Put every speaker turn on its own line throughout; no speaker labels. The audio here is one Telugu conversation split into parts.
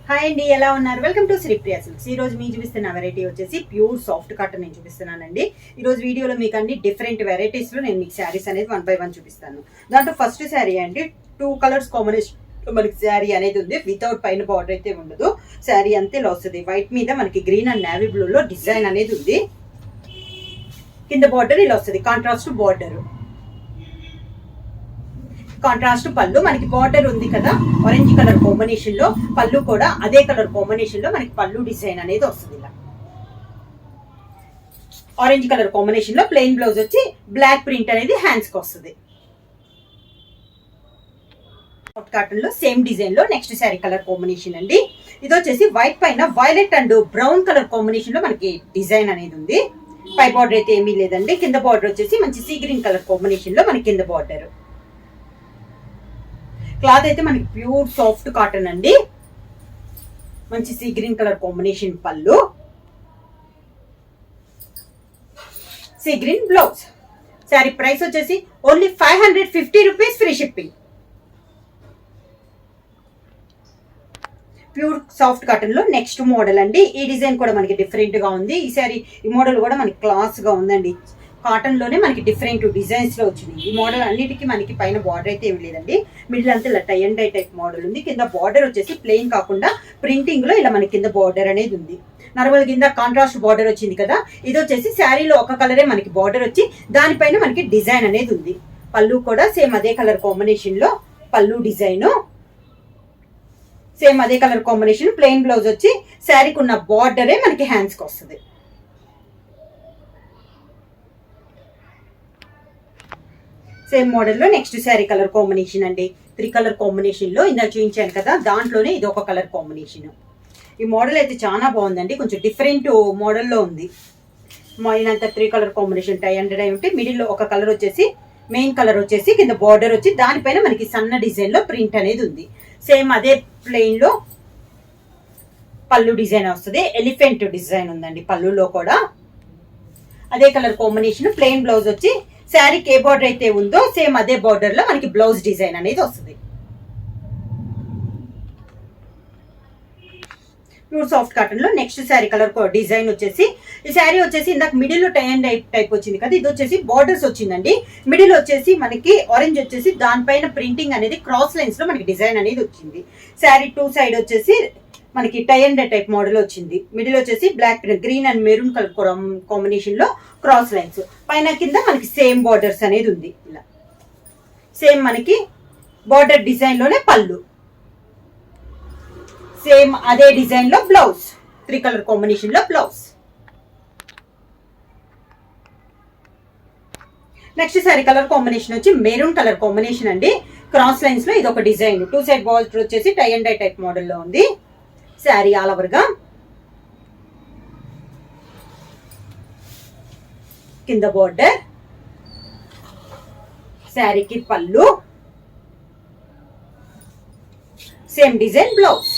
హాయ్ అండి, ఎలా ఉన్నారు? Welcome to Sripriya silks. ఈ రోజు మీకు చూపిస్తున్న వెరైటీ వచ్చేసి ప్యూర్ సాఫ్ట్ కాటన్ నేను చూపిస్తున్నానండి. ఈ రోజు వీడియోలో మీకు అన్ని డిఫరెంట్ వెరైటీస్ లో నేను మీకు శారీస్ అనేది 1 by 1 చూపిస్తాను. దాంట్లో ఫస్ట్ శారీ అండి 2 కలర్స్ కాంబినేషన్ మనకి శారీ అనేది ఉంది. వితౌట్ పైన బార్డర్ అయితే ఉండదు. శారీ అంతే ఇలా వస్తుంది. వైట్ మీద మనకి గ్రీన్ అండ్ నేవీ బ్లూ లో డిజైన్ అనేది ఉంది. కింద బార్డర్ ఇలా వస్తుంది, కాంట్రాస్ట్ బార్డర్. కాంట్రాస్ట్ పళ్ళు, మనకి బార్డర్ ఉంది కదా ఆరెంజ్ కలర్ కాంబినేషన్ లో, పళ్ళు కూడా అదే కలర్ కాంబినేషన్ లో మనకి పళ్ళు డిజైన్ అనేది వస్తుంది. ఇలా ఆరెంజ్ కలర్ కాంబినేషన్ లో ప్లెయిన్ బ్లౌజ్ వచ్చి బ్లాక్ ప్రింట్ అనేది హ్యాండ్స్ కి వస్తుంది. కాటన్ లో సేమ్ డిజైన్ లో నెక్స్ట్ శారీ కలర్ కాంబినేషన్ అండి. ఇది వచ్చేసి వైట్ పైన violet and brown colour combination లో మనకి డిజైన్ అనేది ఉంది. పై బార్డర్ అయితే ఏమీ లేదండి. కింద బార్డర్ వచ్చేసి మంచి సీ గ్రీన్ కలర్ కాంబినేషన్ లో మనకి కింద బార్డర్. క్లాత్ అయితే మనకి ప్యూర్ సాఫ్ట్ కాటన్ అండి. మంచి సీ గ్రీన్ కలర్ కాంబినేషన్ పళ్ళు, sea green blouse. Sari price వచ్చేసి only 550 rupees, free shipping. Pure soft cotton లో నెక్స్ట్ మోడల్ అండి. ఈ డిజైన్ కూడా మనకి డిఫరెంట్ గా ఉంది. ఈ మోడల్ కూడా మనకి క్లాస్ గా ఉందండి. కాటన్ లోనే మనకి డిఫరెంట్ డిజైన్స్ లో వచ్చింది. ఈ మోడల్ అన్నిటికీ మనకి పైన బార్డర్ అయితే ఏమి లేదండి. మిడిల్ అంతా ఇలా tie and dye type model ఉంది. కింద బార్డర్ వచ్చేసి ప్లెయిన్ కాకుండా ప్రింటింగ్ లో ఇలా మనకి కింద బార్డర్ అనేది ఉంది. నార్మల్ కింద కాంట్రాస్ట్ బార్డర్ వచ్చింది కదా, ఇది వచ్చేసి శారీలో ఒక కలరే మనకి బార్డర్ వచ్చి దానిపైన మనకి డిజైన్ అనేది ఉంది. పళ్ళు కూడా సేమ్ అదే కలర్ కాంబినేషన్ లో పళ్ళు డిజైన్, సేమ్ అదే కలర్ కాంబినేషన్. ప్లెయిన్ బ్లౌజ్ వచ్చి శారీకి ఉన్న బార్డరే మనకి హ్యాండ్స్ కి వస్తుంది. సేమ్ మోడల్ లో నెక్స్ట్ శారీ కలర్ కాంబినేషన్ అండి. 3 కలర్ కాంబినేషన్ లో ఇందాక చూపించాను కదా, దాంట్లోనే ఇది ఒక కలర్ కాంబినేషన్. ఈ మోడల్ అయితే చాలా బాగుందండి. కొంచెం డిఫరెంట్ మోడల్లో ఉంది. ఇదంతా 3 colour combination tie and dye ఉంటే మిడిల్ లో ఒక కలర్ వచ్చేసి మెయిన్ కలర్ వచ్చేసి కింద బార్డర్ వచ్చి దానిపైన మనకి సన్న డిజైన్ లో ప్రింట్ అనేది ఉంది. సేమ్ అదే ప్లెయిన్ లో పళ్ళు డిజైన్ వస్తుంది. ఎలిఫెంట్ డిజైన్ ఉందండి పళ్ళులో కూడా. అదే కలర్ కాంబినేషన్. ప్లెయిన్ బ్లౌజ్ వచ్చి శారీకి ఏ బార్డర్ అయితే ఉందో సేమ్ అదే బార్డర్ లో మనకి బ్లౌజ్ డిజైన్ అనేది వస్తుంది. ప్యూర్ సాఫ్ట్ కాటన్ లో నెక్స్ట్ శారీ కలర్ డిజైన్ వచ్చేసి, ఈ శారీ వచ్చేసి ఇందాక మిడిల్ లో టై అండ్ టైప్ వచ్చింది కదా, ఇది వచ్చేసి బార్డర్స్ వచ్చిందండి. మిడిల్ వచ్చేసి మనకి ఆరెంజ్ వచ్చేసి దానిపైన ప్రింటింగ్ అనేది క్రాస్ లైన్స్ లో మనకి డిజైన్ అనేది వచ్చింది. శారీ 2 సైడ్ వచ్చేసి మనకి టై అండ్ టైప్ మోడల్ వచ్చింది. మిడిల్ వచ్చేసి black green and maroon colour combination లో క్రాస్ లైన్స్, పైన కింద మనకి సేమ్ బార్డర్స్ అనేది ఉంది. ఇలా సేమ్ మనకి బార్డర్ డిజైన్ లోనే పళ్ళు, సేమ్ అదే డిజైన్ లో బ్లౌజ్. 3 కలర్ కాంబినేషన్ లో blouse. Next sari colour combination వచ్చి మెరూన్ కలర్ కాంబినేషన్ అండి. క్రాస్ లైన్స్ లో ఇది ఒక డిజైన్. 2 సైడ్ బార్డర్ వచ్చేసి tie and dye type model లో ఉంది. శారీ ఆల్ ఓవర్ గా కింద బార్డర్, శారీకి పళ్ళు, same design blouse.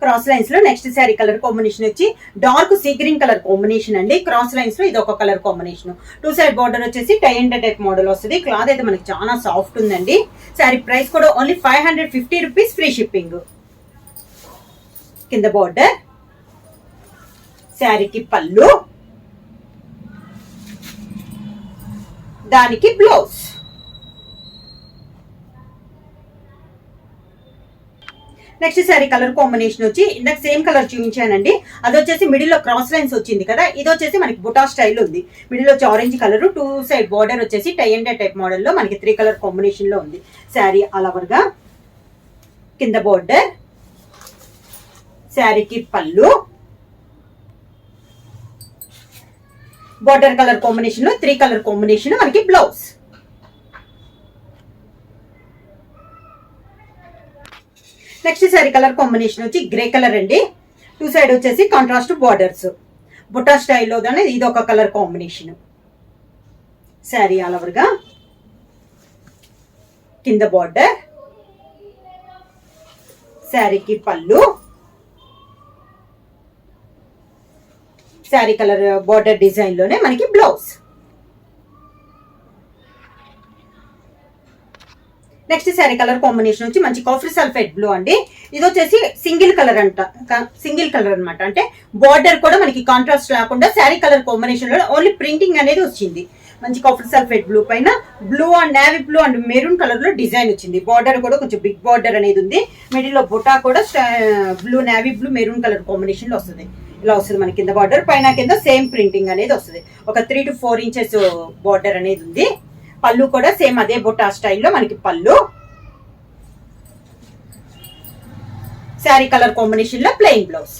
Cross lines లో నెక్స్ట్ శారీ కలర్ కాంబినేషన్ వచ్చి dark sea green colour combination అండి. క్రాస్ లైన్స్ లో ఇది ఒక కలర్ కాంబినేషన్. 2 సైడ్ బార్డర్ వచ్చేసి టై అండ్ టైప్ మోడల్ వస్తుంది. క్లాత్ అయితే మనకి చాలా సాఫ్ట్ ఉందండి. శారీ ప్రైస్ కూడా ఓన్లీ 550 రూపీస్, ఫ్రీ షిప్పింగ్. కింద బార్డర్, శారీకి పళ్ళు, దానికి blouse. Next sari colour combination వచ్చి ఇందాక సేమ్ కలర్ చూపించానండి. అది వచ్చేసి మిడిల్ లో క్రాస్ లైన్స్ వచ్చింది కదా, ఇది వచ్చేసి మనకి బుటా స్టైల్ ఉంది. మిడిల్ వచ్చి ఆరెంజ్ కలర్, 2 సైడ్ బార్డర్ వచ్చేసి టై అండ్ టైప్ మోడల్ లో మనకి 3 కలర్ కాంబినేషన్ లో ఉంది. శారీ ఆల్ ఓవర్ గా కింద బార్డర్, శారీకి పళ్ళు, బార్డర్ కలర్ కాంబినేషన్ లో 3 కలర్ కాంబినేషన్ మనకి blouse. Next sari colour combination వచ్చి గ్రే కలర్ అండి. 2 సైడ్ వచ్చేసి కాంట్రాస్ట్ బార్డర్స్, బుట్టా స్టైల్లో ఇది ఒక colour combination. Sari all over గా కింద బార్డర్, శారీకి పళ్ళు, శారీ కలర్ బార్డర్ డిజైన్ లోనే మనకి blouse. Next sari colour combination వచ్చి మంచి కాఫీ సల్ఫేట్ బ్లూ అండి. ఇది వచ్చేసి సింగిల్ కలర్ అనమాట. అంటే బార్డర్ కూడా మనకి కాంట్రాస్ట్ లేకుండా శారీ కలర్ కాంబినేషన్ లో ఓన్లీ ప్రింటింగ్ అనేది వచ్చింది. మంచి కాఫీ సల్ఫేట్ బ్లూ పైన blue and navy blue and maroon colour లో డిజైన్ వచ్చింది. బార్డర్ కూడా కొంచెం బిగ్ బార్డర్ అనేది ఉంది. మిడిల్ లో బుటా కూడా blue navy blue maroon colour combination లో వస్తుంది. ఇలా వస్తుంది మన కింద బార్డర్, పైన కింద సేమ్ ప్రింటింగ్ అనేది వస్తుంది. ఒక 3 to 4 ఇంచెస్ బార్డర్ అనేది ఉంది. పళ్ళు కూడా సేమ్ అదే బుటా స్టైల్లో మనకి పళ్ళు. శారీ కలర్ కాంబినేషన్ లో plain blouse.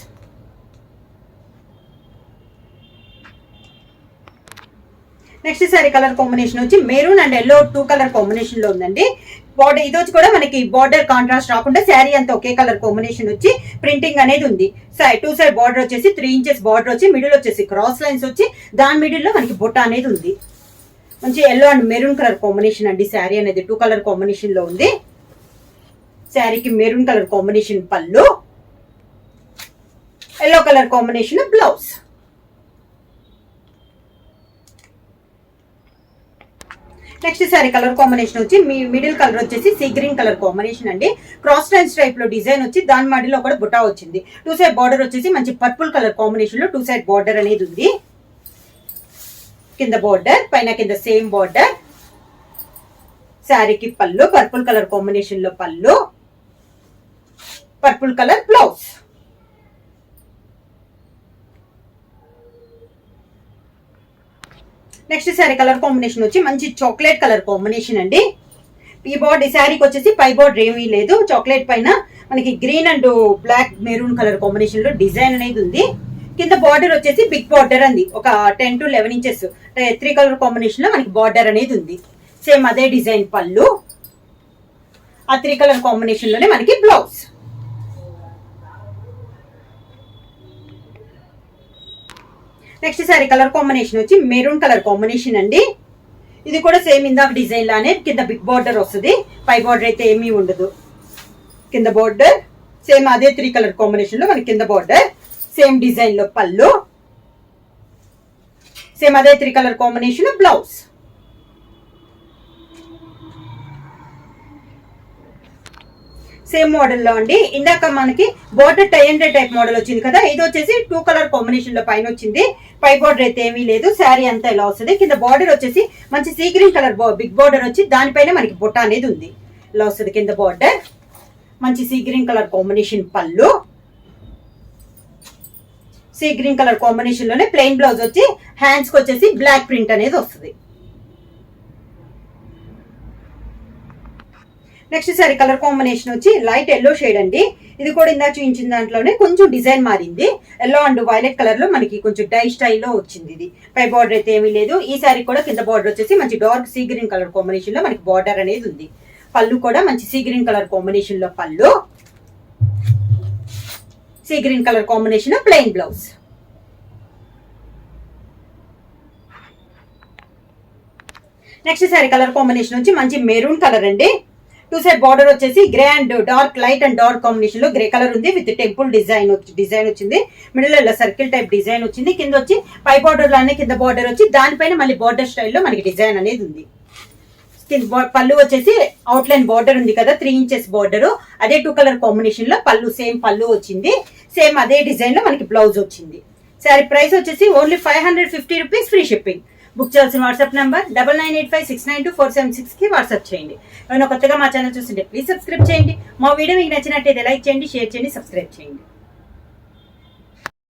Next sari colour combination వచ్చి maroon and yellow 2 colour combination లో ఉందండి. బార్డర్ ఇది వచ్చి కూడా మనకి బార్డర్ కాంట్రాస్ట్ రాకుండా శారీ అంతా ఒకే కలర్ కాంబినేషన్ వచ్చి ప్రింటింగ్ అనేది ఉంది. 2 సైడ్ బార్డర్ వచ్చేసి 3 ఇంచెస్ బార్డర్ వచ్చి మిడిల్ వచ్చేసి క్రాస్ లైన్స్ వచ్చి దాని మిడిల్ లో మనకి బుట్ట అనేది ఉంది. మంచి yellow and maroon colour combination అండి. శారీ అనేది 2 కలర్ కాంబినేషన్ లో ఉంది. శారీకి మెరూన్ కలర్ కాంబినేషన్ పళ్ళు, yellow colour combination blouse. Next sari colour combination వచ్చి మీ మిడిల్ కలర్ వచ్చేసి సీ గ్రీన్ కలర్ కాంబినేషన్ అండి. క్రాస్ లైన్స్ టైప్ లో డిజైన్ వచ్చి దాని మధ్యలో కూడా బుటా వచ్చింది. 2 సైడ్ బార్డర్ వచ్చేసి మంచి పర్పుల్ కలర్ కాంబినేషన్ లో 2 సైడ్ బార్డర్ అనేది ఉంది. కింద బార్డర్, పైన కింద సేమ్ బార్డర్. శారీకి పళ్ళు పర్పుల్ కలర్ కాంబినేషన్ లో పళ్ళు, purple colour blouse. Next sari colour combination వచ్చి మంచి చాక్లెట్ కలర్ కాంబినేషన్ అండి. ఈ బార్డర్ శారీకి వచ్చేసి పై బార్డర్ ఏమీ లేదు. చాక్లెట్ పైన మనకి green and black maroon colour combination లో డిజైన్ అనేది ఉంది. కింద బార్డర్ వచ్చేసి బిగ్ బార్డర్ అంది. ఒక 10 to 11 ఇంచెస్ 3 కలర్ కాంబినేషన్ లో మనకి బార్డర్ అనేది ఉంది. సేమ్ అదే డిజైన్ పళ్ళు, ఆ 3 కలర్ కాంబినేషన్ లోనే మనకి blouse. Next sari colour combination వచ్చి మెరూన్ కలర్ కాంబినేషన్ అండి. ఇది కూడా సేమ్ ఇందాక డిజైన్ లానే కింద బిగ్ బార్డర్ వస్తుంది. పై బార్డర్ అయితే ఏమీ ఉండదు. కింద బార్డర్ సేమ్ అదే 3 కలర్ కాంబినేషన్ లో మనకి కింద బార్డర్, సేమ్ డిజైన్ లో పళ్ళు, సేమ్ అదే 3 colour combination blouse. Same model లో అండి. ఇందాక మనకి border tie and type model వచ్చింది కదా, ఇది వచ్చేసి 2 కలర్ కాంబినేషన్ లో పైన వచ్చింది. పై బార్డర్ అయితే ఏమీ లేదు. శారీ అంతా ఇలా వస్తుంది. కింద బార్డర్ వచ్చేసి మంచి sea green colour big border వచ్చి దానిపైన మనకి బుట్ట అనేది ఉంది. ఇలా వస్తుంది కింద బార్డర్. మంచి సీ గ్రీన్ కలర్ కాంబినేషన్ పళ్ళు, సీ గ్రీన్ కలర్ కాంబినేషన్ లోనే ప్లెయిన్ బ్లౌజ్ వచ్చి హ్యాండ్స్ కి వచ్చేసి బ్లాక్ ప్రింట్ అనేది వస్తుంది. నెక్స్ట్ సారీ కలర్ కాంబినేషన్ వచ్చి లైట్ ఎల్లో షేడ్ అండి. ఇది కూడా ఇందా చూపించిన దాంట్లోనే కొంచెం డిజైన్ మారింది. ఎల్లో అండ్ వైలెట్ కలర్ లో మనకి కొంచెం డై స్టైల్లో వచ్చింది. ఇది పై బార్డర్ అయితే ఏమీ లేదు. ఈ సారీ కూడా కింద బార్డర్ వచ్చేసి మంచి dark sea green colour combination లో మనకి బార్డర్ అనేది ఉంది. పళ్ళు కూడా మంచి సీ గ్రీన్ కలర్ కాంబినేషన్ లో పళ్ళు, sea green colour combination plain blouse. Next sari colour combination వచ్చి మంచి మెరూన్ కలర్ అండి. 2 సైడ్ బార్డర్ వచ్చేసి grey and dark light and dark combination లో గ్రే కలర్ ఉంది. విత్ టెంపుల్ డిజైన్ వచ్చింది. మిడిల్ లో సర్కిల్ టైప్ డిజైన్ వచ్చింది. కింద వచ్చి పై బార్డర్ లానే కింద బార్డర్ వచ్చి దానిపైన మళ్ళీ బార్డర్ స్టైల్లో మనకి డిజైన్ అనేది ఉంది. పళ్ళు వచ్చేసి అవుట్ లైన్ బార్డర్ ఉంది కదా, 3 ఇంచెస్ బార్డర్, అదే 2 కలర్ కాంబినేషన్ లో పళ్ళు సేమ్ పళ్ళు వచ్చింది. సేమ్ అదే డిజైన్ లో మనకి బ్లౌజ్ వచ్చింది. సారీ ప్రైస్ వచ్చేసి only 550 rupees, free shipping. Book చేయాల్సిన వాట్సాప్ నెంబర్ 9985692476 కి వాట్సాప్ చేయండి. ఏమైనా కొత్తగా మా ఛానల్ చూస్తుంటే ప్లీజ్ సబ్స్క్రైబ్ చేయండి. మా వీడియో మీకు నచ్చినట్టయితే లైక్ చేయండి, షేర్ చేయండి, సబ్స్క్రైబ్ చేయండి.